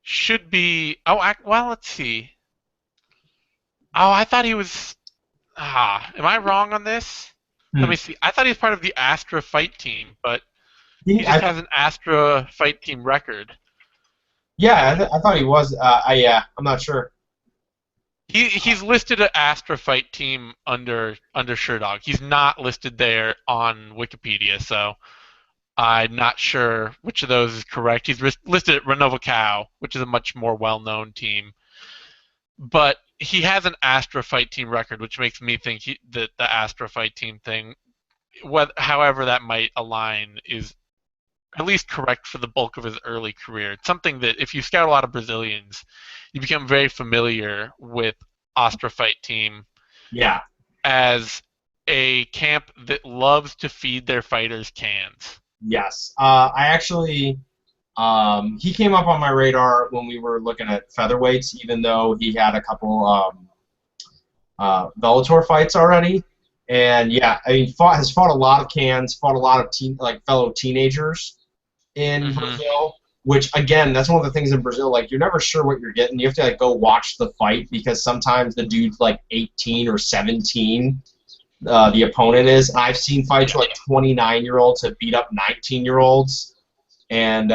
should be. Well, let's see. Oh, I thought he was. Am I wrong on this? Let Hmm. me see. I thought he was part of the Astra fight team, but he He, just I, has an Astra fight team record. yeah, I thought he was. I'm not sure. He's listed an Astra fight team under Sherdog. He's not listed there on Wikipedia, so I'm not sure which of those is correct. He's listed at Renova Cow, which is a much more well-known team, but he has an Astra fight team record, which makes me think that the Astra fight team thing, however that might align, is at least correct for the bulk of his early career. It's something that if you scout a lot of Brazilians, you become very familiar with Astra fight team Yeah. as a camp that loves to feed their fighters cans. Yes. I actually. He came up on my radar when we were looking at featherweights, even though he had a couple Bellator fights already. And yeah, I mean, has fought a lot of cans, fought a lot of fellow teenagers in Hmm. Brazil. Which again, that's one of the things in Brazil. Like, you're never sure what you're getting. You have to go watch the fight because sometimes the dude's like 18 or 17. The opponent is. And I've seen fights Yeah. where like 29-year-olds have beat up 19-year-olds, and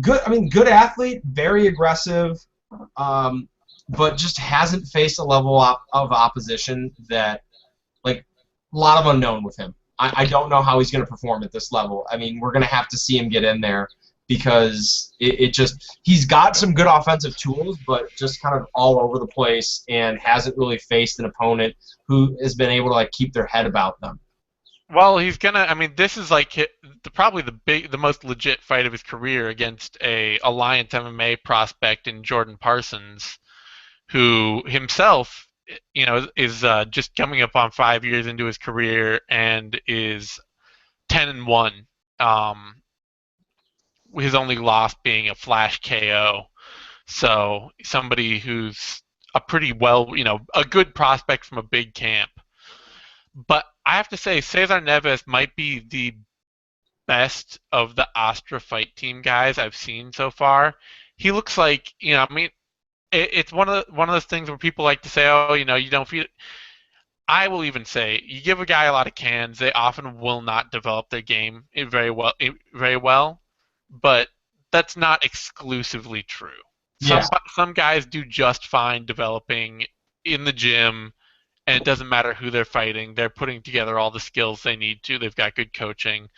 good. I mean, good athlete, very aggressive, but just hasn't faced a level of opposition that, like, a lot of unknown with him. I don't know how he's going to perform at this level. I mean, we're going to have to see him get in there because it just he's got some good offensive tools, but just kind of all over the place and hasn't really faced an opponent who has been able to like keep their head about them. Well, he's gonna. I mean, this is like probably the most legit fight of his career against a Alliance MMA prospect in Jordan Parsons, who himself, is just coming up on 5 years into his career and is 10-1. His only loss being a flash KO. So somebody who's a pretty a good prospect from a big camp. But I have to say, Cesar Neves might be the best of the Astra fight team guys I've seen so far. He looks like, I mean, it's one of those things where people like to say, oh, you don't feel. I will even say, you give a guy a lot of cans, they often will not develop their game very well. But that's not exclusively true. Yeah. Some guys do just fine developing in the gym, and it doesn't matter who they're fighting. They're putting together all the skills they need to. They've got good coaching.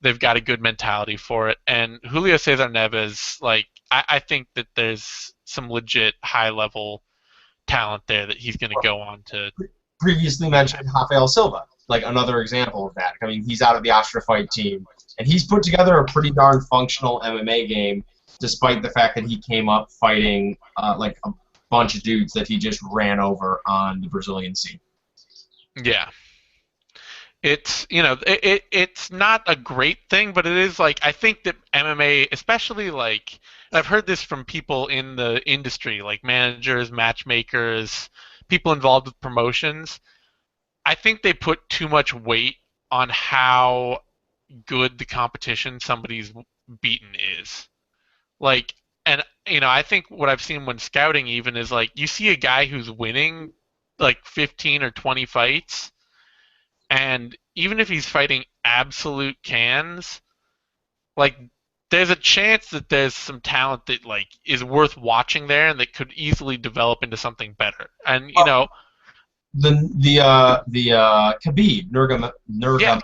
They've got a good mentality for it. And Julio Cesar Neves, like, I think that there's some legit high level talent there that he's going to go on to. Previously mentioned Rafael Silva, like another example of that. I mean, he's out of the Astra fight team, and he's put together a pretty darn functional MMA game, despite the fact that he came up fighting like a bunch of dudes that he just ran over on the Brazilian scene. Yeah. It's it's not a great thing, but it is like I think that MMA, especially like, and I've heard this from people in the industry, like managers, matchmakers, people involved with promotions. I think they put too much weight on how good the competition somebody's beaten is. Like, and I think what I've seen when scouting even is like you see a guy who's winning like 15 or 20 fights, and even if he's fighting absolute cans, like there's a chance that there's some talent that like is worth watching there and that could easily develop into something better. And The Khabib yeah,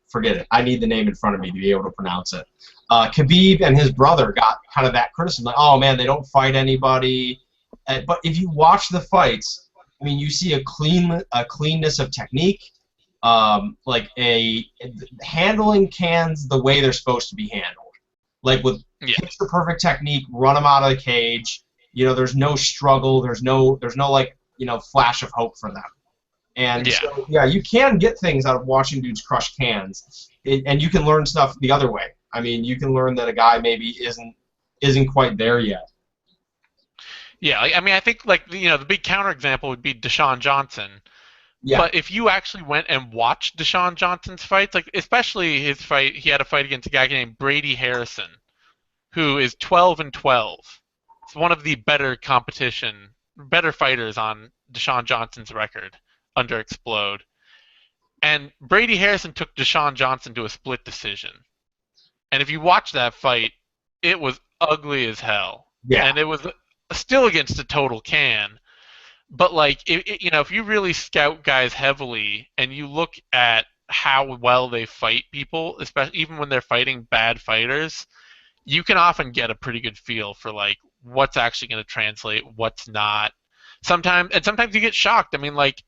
forget it. I need the name in front of me to be able to pronounce it. Khabib and his brother got kind of that criticism, like, oh man, they don't fight anybody. But if you watch the fights, I mean, you see a cleanness of technique, like handling cans the way they're supposed to be handled, like with picture perfect technique, run them out of the cage. There's no struggle. There's no like flash of hope for them. And so, yeah, you can get things out of watching dudes crush cans, and you can learn stuff the other way. I mean, you can learn that a guy maybe isn't quite there yet. Yeah, I mean, I think like the big counterexample would be Deshaun Johnson. Yeah. But if you actually went and watched Deshaun Johnson's fights, like especially his fight, he had a fight against a guy named Brady Harrison, who is 12-12. It's one of the better fighters on Deshaun Johnson's record under Explode. And Brady Harrison took Deshaun Johnson to a split decision. And if you watch that fight, it was ugly as hell. Yeah. And it was still against a total can. But like, if you really scout guys heavily and you look at how well they fight people, especially even when they're fighting bad fighters, you can often get a pretty good feel for like what's actually going to translate, what's not. Sometimes you get shocked. I mean, like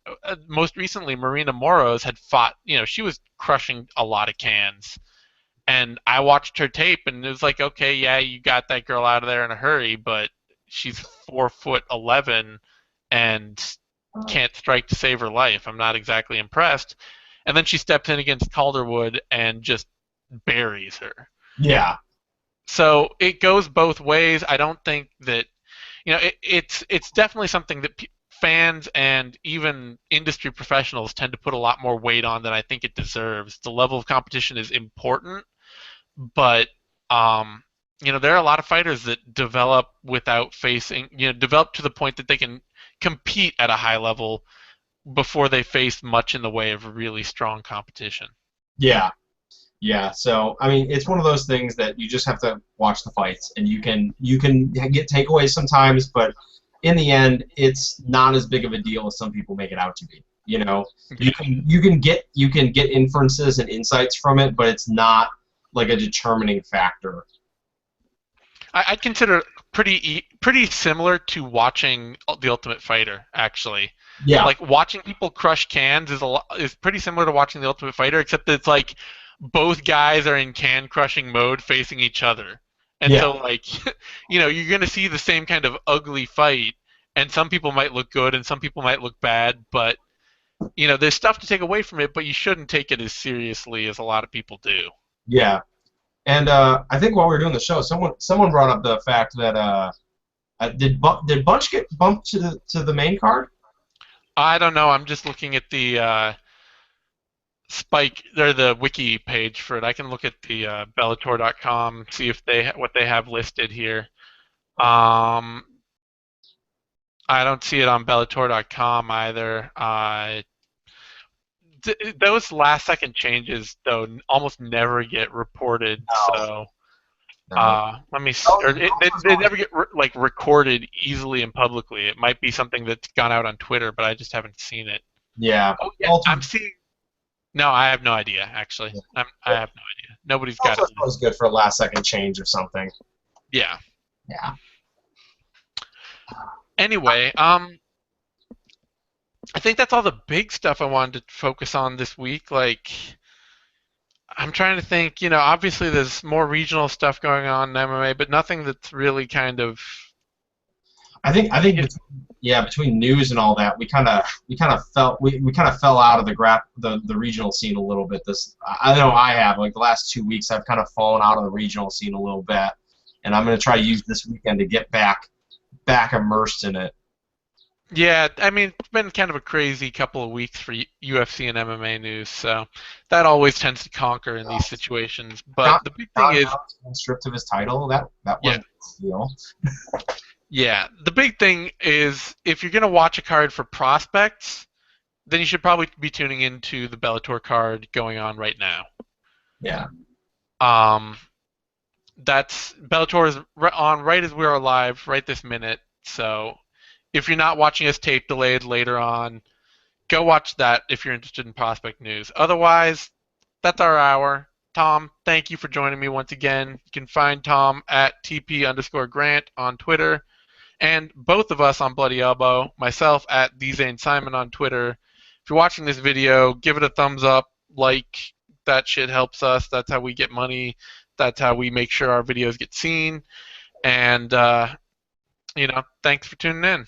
most recently, Marina Moros had fought. She was crushing a lot of cans, and I watched her tape, and it was like, okay, yeah, you got that girl out of there in a hurry, but she's 4'11" and can't strike to save her life. I'm not exactly impressed. And then she steps in against Calderwood and just buries her. Yeah. So it goes both ways. I don't think that it's definitely something that fans and even industry professionals tend to put a lot more weight on than I think it deserves. The level of competition is important, but there are a lot of fighters that develop without develop to the point that they can compete at a high level before they face much in the way of really strong competition. Yeah. Yeah, so I mean, it's one of those things that you just have to watch the fights, and you can get takeaways sometimes, but in the end, it's not as big of a deal as some people make it out to be. You know, Yeah. you can get inferences and insights from it, but it's not like a determining factor. I'd consider it pretty similar to watching The Ultimate Fighter, actually. Yeah, Like watching people crush cans is pretty similar to watching The Ultimate Fighter, except that it's like both guys are in can crushing mode facing each other. And yeah, so like you're going to see the same kind of ugly fight, and some people might look good and some people might look bad, but there's stuff to take away from it, but you shouldn't take it as seriously as a lot of people do. yeah. And I think while we were doing the show, someone brought up the fact that did Bunch get bumped to the main card? I don't know. I'm just looking at the Spike, they're the wiki page for it. I can look at the Bellator.com, see if what they have listed here. Um, I don't see it on Bellator.com either. Those last second changes though almost never get reported. No, So no. let me. Or Those was they only, never get like recorded easily and publicly. It might be something that's gone out on Twitter, but I just haven't seen it. yeah. Oh yeah, I'm Ultra, seeing. No, I have no idea. Actually, I have no idea. Nobody's got it. Ultra was good for a last second change or something. Yeah. Yeah. Anyway, I think that's all the big stuff I wanted to focus on this week. Like, I'm trying to think. Obviously there's more regional stuff going on in MMA, but nothing that's really kind of. I think You yeah, between news and all that, we kind of fell out of the regional scene a little bit. I know I have like the last 2 weeks I've kind of fallen out of the regional scene a little bit, and I'm going to try to use this weekend to get back immersed in it. Yeah, I mean, it's been kind of a crazy couple of weeks for UFC and MMA news, so that always tends to conquer in these situations. But John, the big thing John is, Jones being stripped of his title, that was yeah, a deal. yeah, the big thing is if you're gonna watch a card for prospects, then you should probably be tuning into the Bellator card going on right now. Yeah, Um, that's Bellator is on right as we are live right this minute. So if you're not watching us tape delayed later on, go watch that if you're interested in prospect news. Otherwise, that's our hour. Tom, thank you for joining me once again. You can find Tom at TP_Grant on Twitter, and both of us on Bloody Elbow, myself at DZaneSimon on Twitter. If you're watching this video, give it a thumbs up, like, that shit helps us. That's how we get money. That's how we make sure our videos get seen. And, thanks for tuning in.